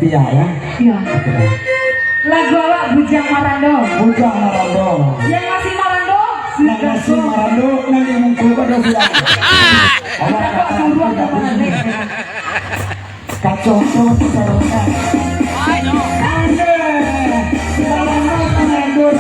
Novia ya. Iya. Oke. Lagu awak Bujang Marando. Bujang Marando. Yang masih Marando. Yang masih Marando nanti muncul pada Novia. Awak Kok suruh apa Marando? Kacau terusnya. Ayo. Ande. Marando.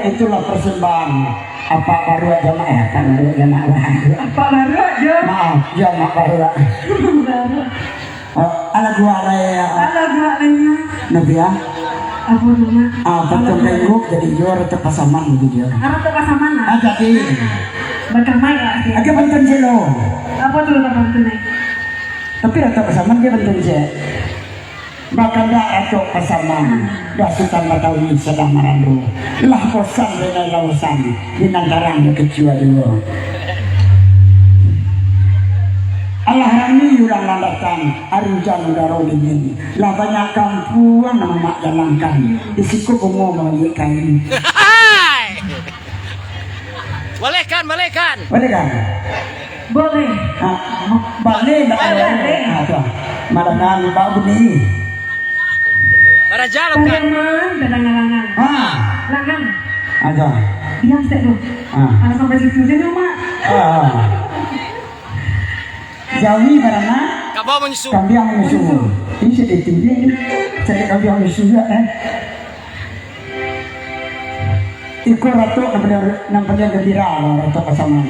Itulah persembahan apa baru aja mak ya kan baru aja mak Apa baru aja? maaf ya mak baru ala gua raya Ala gua lainnya. nabi ya Apa nama? betul tengok jadi juara terpasaman gitu dia Arah tuh pasang mana? jadi Bakal main ya? agak penting sih lo Apa tuh bakal tunai? tapi rata pasaman dia penting sih maka dah atau pasaman dah sultan Batawi sedang merandu lah kosan dengan lausan di nantarang kecua dulu Allah rami yurang landatan arujan udaro dingin lah banyak kampuan nama mak jalankan isiku bungo mengikain boleh kan boleh kan Boleh. balik marangan Pak Buni para jalan kan Langan, langan. Langan. ada Biasa tuh. Kalau sampai situ sini mak. Jawi karena kabaw menyusu kami yang menyusu ini sedih tinggi jadi kami yang menyusu juga ikut ratu nampaknya gembira ratu pasangan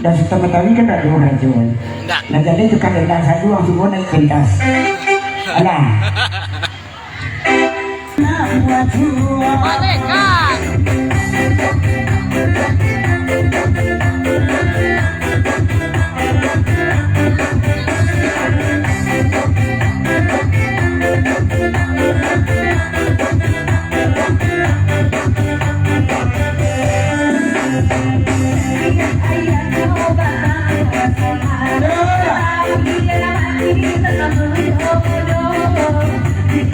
dan sistem Betawi kan ada dua rajul nah jadi itu kan ada satu langsung gua naik pentas alah balikan Di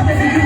Nampak